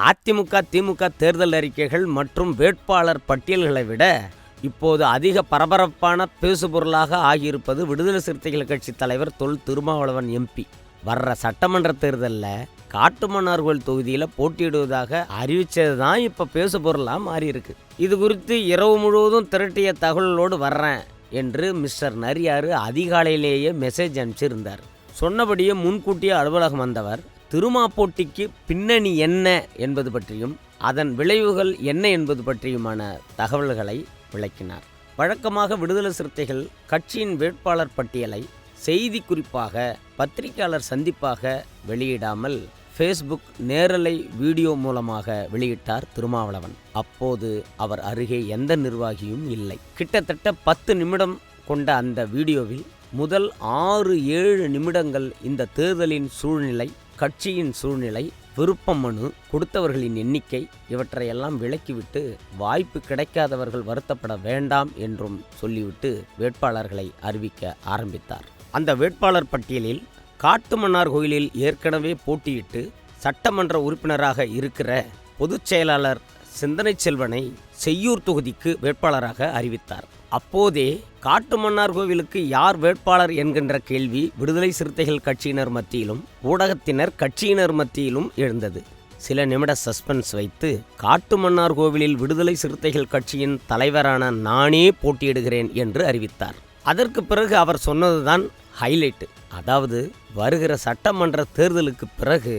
அதிமுக திமுக தேர்தல் அறிக்கைகள் மற்றும் வேட்பாளர் பட்டியல்களை விட இப்போது அதிக பரபரப்பான பேசுபொருளாக ஆகியிருப்பது விடுதலை சிறுத்தைகள் கட்சி தலைவர் தொல் திருமாவளவன் எம்பி வர்ற சட்டமன்ற தேர்தலில் காட்டுமன்னார்கோவில் தொகுதியில் போட்டியிடுவதாக அறிவித்தது தான் இப்போ பேசுபொருளாக மாறியிருக்கு. இது குறித்து இரவு முழுவதும் திரட்டிய தகவலோடு வர்றேன் என்று மிஸ்டர் நரியாறு அதிகாலையிலேயே மெசேஜ் அனுப்பிச்சிருந்தார். சொன்னபடியே முன்கூட்டியே அலுவலகம் வந்தவர் திருமா போட்டிக்கு பின்னணி என்ன என்பது பற்றியும் அதன் விளைவுகள் என்ன என்பது பற்றியுமான தகவல்களை விளக்கினார். வழக்கமாக விடுதலை சிறுத்தைகள் கட்சியின் வேட்பாளர் பட்டியலை செய்தி குறிப்பாக பத்திரிகையாளர் சந்திப்பாக வெளியிடாமல் ஃபேஸ்புக் நேரலை வீடியோ மூலமாக வெளியிட்டார் திருமாவளவன். அப்போது அவர் அருகே எந்த நிர்வாகியும் இல்லை. கிட்டத்தட்ட 10 நிமிடம் கொண்ட அந்த வீடியோவில் முதல் 6-7 நிமிடங்கள் இந்த தேர்தலின் சூழ்நிலை, கட்சியின் சூழ்நிலை, விருப்ப மனு கொடுத்தவர்களின் எண்ணிக்கை இவற்றையெல்லாம் விளக்கிவிட்டு வாய்ப்பு கிடைக்காதவர்கள் வருத்தப்பட வேண்டாம் என்றும் சொல்லிவிட்டு வேட்பாளர்களை அறிவிக்க ஆரம்பித்தார். அந்த வேட்பாளர் பட்டியலில் காட்டுமன்னார்கோயிலில் ஏற்கனவே போட்டியிட்டு சட்டமன்ற உறுப்பினராக இருக்கிற பொதுச் செயலாளர் சிந்தனை செல்வனை செய்யூர் தொகுதிக்கு வேட்பாளராக அறிவித்தார். அப்போதே காட்டுமன்னார்கோவிலுக்கு யார் வேட்பாளர் என்கின்ற கேள்வி விடுதலை சிறுத்தைகள் கட்சியினர் மத்தியிலும் ஊடகத்தினர் கட்சியினர் மத்தியிலும் எழுந்தது. சில நிமிட சஸ்பென்ஸ் வைத்து காட்டுமன்னார்கோவிலில் விடுதலை சிறுத்தைகள் கட்சியின் தலைவரான நானே போட்டியிடுகிறேன் என்று அறிவித்தார். அதற்கு பிறகு அவர் சொன்னதுதான் ஹைலைட். அதாவது வருகிற சட்டமன்ற தேர்தலுக்கு பிறகு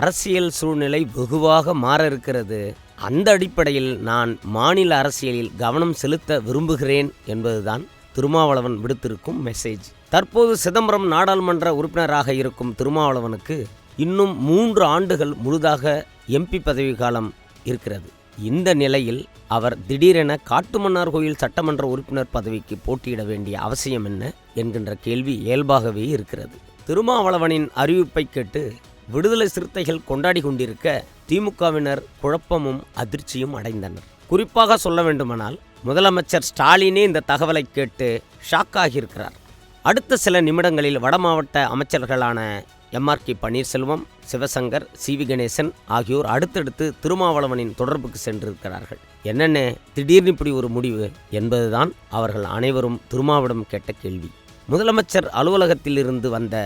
அரசியல் சூழ்நிலை வெகுவாக மாற இருக்கிறது. அந்த அடிப்படையில் நான் மாநில அரசியலில் கவனம் செலுத்த விரும்புகிறேன் என்பதுதான் திருமாவளவன் விடுத்திருக்கும் மெசேஜ். தற்போது சிதம்பரம் நாடாளுமன்ற உறுப்பினராக இருக்கும் திருமாவளவனுக்கு இன்னும் 3 ஆண்டுகள் முழுதாக எம்பி பதவி காலம் இருக்கிறது. இந்த நிலையில் அவர் திடீரென காட்டுமன்னார்கோவில் சட்டமன்ற உறுப்பினர் பதவிக்கு போட்டியிட வேண்டிய அவசியம் என்ன என்கின்ற கேள்வி இயல்பாகவே இருக்கிறது. திருமாவளவனின் அறிவிப்பை கேட்டு விடுதலை சிறுத்தைகள் கொண்டாடி கொண்டிருக்க திமுகவினர் குழப்பமும் அதிர்ச்சியும் அடைந்தனர். குறிப்பாக சொல்ல வேண்டுமானால் முதலமைச்சர் ஸ்டாலினே இந்த தகவலை கேட்டு ஷாக் ஆகியிருக்கிறார். அடுத்த சில நிமிடங்களில் வடமாவட்ட அமைச்சர்களான எம்ஆர்கே பன்னீர்செல்வம், சிவசங்கர், சிவி கணேசன் ஆகியோர் அடுத்தடுத்து திருமாவளவனின் தொடர்புக்கு சென்றிருக்கிறார்கள். என்னென்ன திடீர்னு இப்படி ஒரு முடிவு என்பதுதான் அவர்கள் அனைவரும் திருமாவிடம் கேட்ட கேள்வி. முதலமைச்சர் அலுவலகத்தில் இருந்து வந்த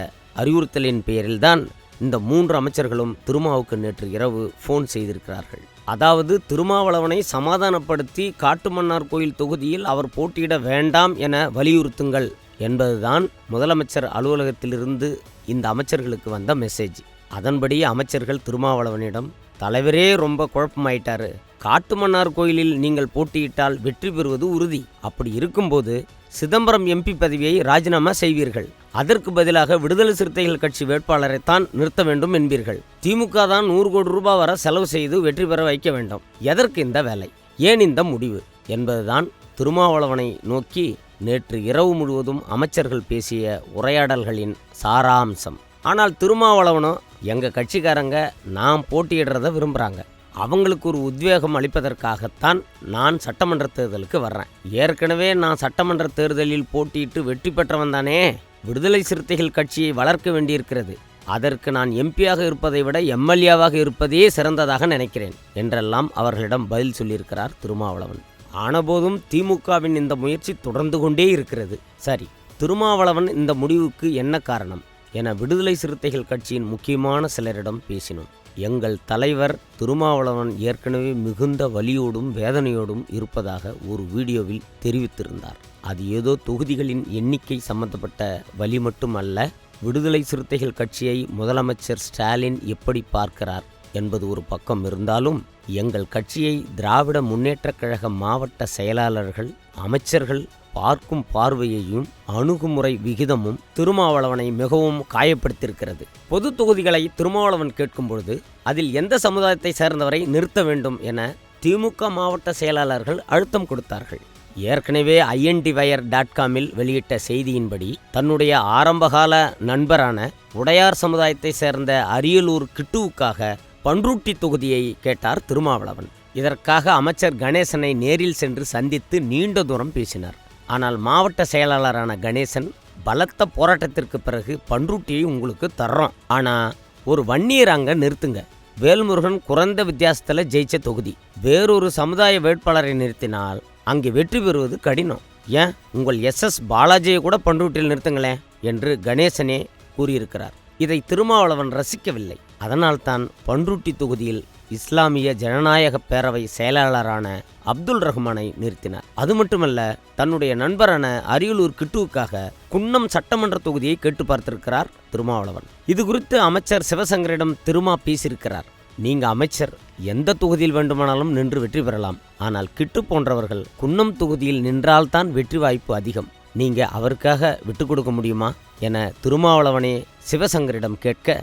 அறிவுறுத்தலின் பெயரில்தான் இந்த 3 அமைச்சர்களும் திருமாவுக்கு நேற்று இரவு ஃபோன் செய்திருக்கிறார்கள். அதாவது திருமாவளவனை சமாதானப்படுத்தி காட்டுமன்னார்கோவில் தொகுதியில் அவர் போட்டியிட வேண்டாம் என வலியுறுத்துங்கள் என்பதுதான் முதலமைச்சர் அலுவலகத்திலிருந்து இந்த அமைச்சர்களுக்கு வந்த மெசேஜ். அதன்படி அமைச்சர்கள் திருமாவளவனிடம், தலைவரே ரொம்ப குழப்பமாயிட்டாரு, காட்டுமன்னார்கோயிலில் நீங்கள் போட்டியிட்டால் வெற்றி பெறுவது உறுதி. அப்படி இருக்கும்போது சிதம்பரம் எம்பி பதவியை ராஜினாமா செய்வீர்கள். அதற்கு பதிலாக விடுதலை சிறுத்தைகள் கட்சி வேட்பாளரைத்தான் நிறுத்த வேண்டும் என்பீர்கள். திமுக தான் 100 கோடி ரூபாய் வரை செலவு செய்து வெற்றி பெற வைக்க வேண்டும். எதற்கு இந்த வேலை, ஏன் இந்த முடிவு என்பதுதான் திருமாவளவனை நோக்கி நேற்று இரவு முழுவதும் அமைச்சர்கள் பேசிய உரையாடல்களின் சாராம்சம். ஆனால் திருமாவளவனோ, எங்கள் கட்சிக்காரங்க நான் போட்டியிடுறத விரும்புகிறாங்க, அவங்களுக்கு ஒரு உத்வேகம் அளிப்பதற்காகத்தான் நான் சட்டமன்ற தேர்தலுக்கு வர்றேன். ஏற்கனவே நான் சட்டமன்ற தேர்தலில் போட்டியிட்டு வெற்றி பெற்றவன் தானே. விடுதலை சிறுத்தைகள் கட்சியை வளர்க்க வேண்டியிருக்கிறது. அதற்கு நான் எம்பியாக இருப்பதை விட எம்எல்ஏவாக இருப்பதே சிறந்ததாக நினைக்கிறேன் என்றெல்லாம் அவர்களிடம் பதில் சொல்லியிருக்கிறார் திருமாவளவன். ஆனபோதும் திமுகவின் இந்த முயற்சி தொடர்ந்து கொண்டே இருக்கிறது. சரி, திருமாவளவன் இந்த முடிவுக்கு என்ன காரணம் என விடுதலை சிறுத்தைகள் கட்சியின் முக்கியமான சிலரிடம் பேசினோம். எங்கள் தலைவர் திருமாவளவன் ஏற்கனவே மிகுந்த வலியோடும் வேதனையோடும் இருப்பதாக ஒரு வீடியோவில் தெரிவித்திருந்தார். அது ஏதோ தொகுதிகளின் எண்ணிக்கை சம்பந்தப்பட்ட வலி மட்டும் அல்ல. விடுதலை சிறுத்தைகள் கட்சியை முதலமைச்சர் ஸ்டாலின் எப்படி பார்க்கிறார் என்பது ஒரு பக்கம் இருந்தாலும், எங்கள் கட்சியை திராவிட முன்னேற்றக் கழக மாவட்ட செயலாளர்கள், அமைச்சர்கள் பார்க்கும் பார்வையையும் அணுகுமுறை விகிதமும் திருமாவளவனை மிகவும் காயப்படுத்தியிருக்கிறது. பொது தொகுதிகளை திருமாவளவன் கேட்கும் பொழுது அதில் எந்த சமுதாயத்தை சேர்ந்தவரை நிறுத்த வேண்டும் என திமுக மாவட்ட செயலாளர்கள் அழுத்தம் கொடுத்தார்கள். ஏற்கனவே INDwire.comல் வெளியிட்ட செய்தியின்படி தன்னுடைய ஆரம்பகால நண்பரான உடையார் சமுதாயத்தை சேர்ந்த அரியலூர் கிட்டுவுக்காக பன்ருட்டி தொகுதியை கேட்டார் திருமாவளவன். இதற்காக அமைச்சர் கணேசனை நேரில் சென்று சந்தித்து நீண்ட தூரம் பேசினார். ஆனால் மாவட்ட செயலாளரான கணேசன், பலத்த போராட்டத்திற்கு பிறகு பன்ருட்டியை உங்களுக்கு தர்றோம், ஆனால் ஒரு வன்னியர் அங்கே நிறுத்துங்க, வேல்முருகன் குறைந்த வித்தியாசத்தில் ஜெயிச்ச தொகுதி. வேறொரு சமுதாய வேட்பாளரை நிறுத்தினால் அங்கே வெற்றி பெறுவது கடினம். ஏன், உங்கள் எஸ் பாலாஜியை கூட பண்ருட்டியில் நிறுத்துங்களேன் என்று கணேசனே கூறியிருக்கிறார். இதை திருமாவளவன் ரசிக்கவில்லை. அதனால்தான் பண்ருட்டி தொகுதியில் இஸ்லாமிய ஜனநாயக பேரவை செயலாளரான அப்துல் ரஹ்மானை நிறுத்தினார். அது மட்டுமல்ல, தன்னுடைய நண்பரான அரியலூர் கிட்டுவுக்காக குன்னம் சட்டமன்ற தொகுதியை கேட்டு பார்த்திருக்கிறார் திருமாவளவன். இது குறித்து அமைச்சர் சிவசங்கரிடம் திருமா பேசியிருக்கிறார். நீங்க அமைச்சர் எந்த தொகுதியில் வேண்டுமானாலும் நின்று வெற்றி பெறலாம், ஆனால் கிட்டு போன்றவர்கள் குன்னம் தொகுதியில் நின்றால்தான் வெற்றி வாய்ப்பு அதிகம். நீங்க அவருக்காக விட்டு கொடுக்க முடியுமா என திருமாவளவனே சிவசங்கரிடம் கேட்க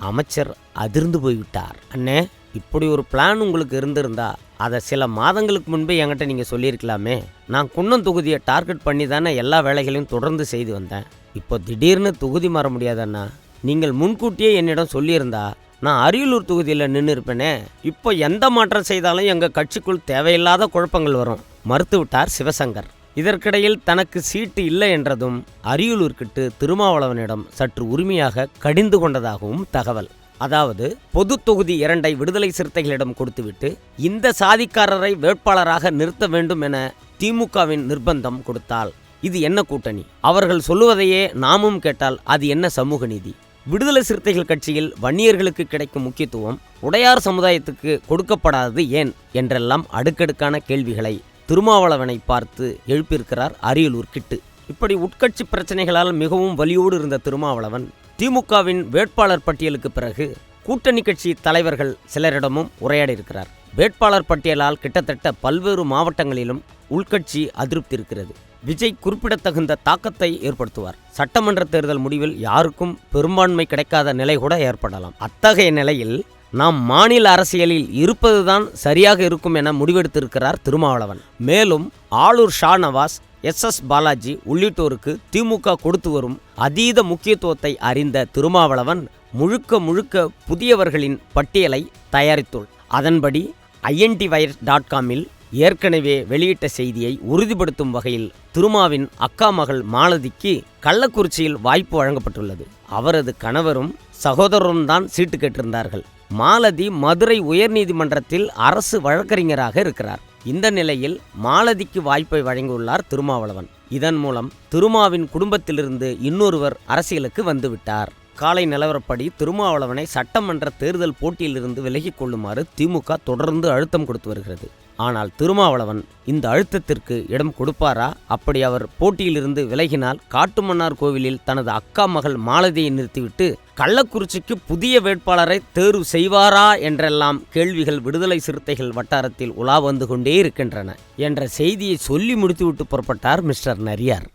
அமைச்சர் அதிர்ந்து போய்விட்டார். அண்ணே, இப்படி ஒரு பிளான் உங்களுக்கு இருந்திருந்தா அதை சில மாதங்களுக்கு முன்பே என்கிட்ட நீங்கள் சொல்லியிருக்கலாமே. நான் குன்னம் தொகுதியை டார்கெட் பண்ணி தானே எல்லா வேலைகளையும் தொடர்ந்து செய்து வந்தேன். இப்போ திடீர்னு தொகுதி மாற முடியாதண்ணா. நீங்கள் முன்கூட்டியே என்னிடம் சொல்லியிருந்தா நான் அரியலூர் தொகுதியில் நின்று இருப்பேனே. இப்போ எந்த மாற்றம் செய்தாலும் எங்கள் கட்சிக்குள் தேவையில்லாத குழப்பங்கள் வரும் மறுத்துவிட்டார் சிவசங்கர். இதற்கிடையில் தனக்கு சீட்டு இல்லை என்றதும் அரியலூர் கிட்டு திருமாவளவனிடம் சற்று உரிமையாக கடிந்து கொண்டதாகவும் தகவல். அதாவது பொது தொகுதி 2 விடுதலை சிறுத்தைகளிடம் கொடுத்துவிட்டு இந்த சாதிக்காரரை வேட்பாளராக நிறுத்த வேண்டும் என திமுகவின் நிர்பந்தம் கொடுத்தால் இது என்ன கூட்டணி? அவர்கள் சொல்லுவதையே நாமும் கேட்டால் அது என்ன சமூக நீதி? விடுதலை சிறுத்தைகள் கட்சியில் வன்னியர்களுக்கு கிடைக்கும் முக்கியத்துவம் உடையார் சமுதாயத்துக்கு கொடுக்கப்படாதது ஏன் என்றெல்லாம் அடுக்கடுக்கான கேள்விகளை திருமாவளவனை பார்த்து எழுப்பியிருக்கிறார் அரியலூர் கிட்டு. இப்படி உட்கட்சி பிரச்சனைகளால் மிகவும் வலியோடு இருந்த திருமாவளவன் திமுகவின் வேட்பாளர் பட்டியலுக்கு பிறகு கூட்டணி கட்சி தலைவர்கள் சிலரிடமும் உரையாடி இருக்கிறார். வேட்பாளர் பட்டியலால் கிட்டத்தட்ட பல்வேறு மாவட்டங்களிலும் உள்கட்சி அதிருப்தி இருக்கிறது. விஜய் குறிப்பிடத்தகுந்த தாக்கத்தை ஏற்படுத்துவார். சட்டமன்ற தேர்தல் முடிவில் யாருக்கும் பெரும்பான்மை கிடைக்காத நிலை கூட ஏற்படலாம். அத்தகைய நிலையில் நாம் மாநில அரசியலில் இருப்பதுதான் சரியாக இருக்கும் என முடிவெடுத்திருக்கிறார் திருமாவளவன். மேலும் ஆளூர் ஷா நவாஸ், எஸ் பாலாஜி உள்ளிட்டோருக்கு திமுக கொடுத்து வரும் அதீத முக்கியத்துவத்தை அறிந்த திருமாவளவன் முழுக்க புதியவர்களின் பட்டியலை தயாரித்துள்ளார். அதன்படி INTwire.comஇல் ஏற்கனவே வெளியிட்ட செய்தியை உறுதிப்படுத்தும் வகையில் திருமாவின் அக்கா மகள் மாலதிக்கு கள்ளக்குறிச்சியில் வாய்ப்பு வழங்கப்பட்டுள்ளது. அவரது கணவரும் சகோதரரும் தான் சீட்டு கேட்டிருந்தார்கள். மாலதி மதுரை உயர்நீதிமன்றத்தில் அரசு வழக்கறிஞராக இருக்கிறார். இந்த நிலையில் மாலதிக்கு வாய்ப்பை வழங்கியுள்ளார் திருமாவளவன். இதன் மூலம் திருமாவின் குடும்பத்திலிருந்து இன்னொருவர் அரசியலுக்கு வந்துவிட்டார். காலை நிலவரப்படி திருமாவளவனை சட்டமன்ற தேர்தல் போட்டியிலிருந்து விலகிக் கொள்ளுமாறு திமுக தொடர்ந்து அழுத்தம் கொடுத்து வருகிறது. ஆனால் திருமாவளவன் இந்த அழுத்தத்திற்கு இடம் கொடுப்பாரா? அப்படி அவர் போட்டியிலிருந்து விலகினால் காட்டுமன்னார் கோவிலில் தனது அக்கா மகள் மாலதியை நிறுத்திவிட்டு கள்ளக்குறிச்சிக்கு புதிய வேட்பாளரை தேர்வு செய்வாரா என்றெல்லாம் கேள்விகள் விடுதலை சிறுத்தைகள் வட்டாரத்தில் உலா வந்து கொண்டே இருக்கின்றன என்ற செய்தியை சொல்லி முடித்துவிட்டு புறப்பட்டார் மிஸ்டர் நரியார்.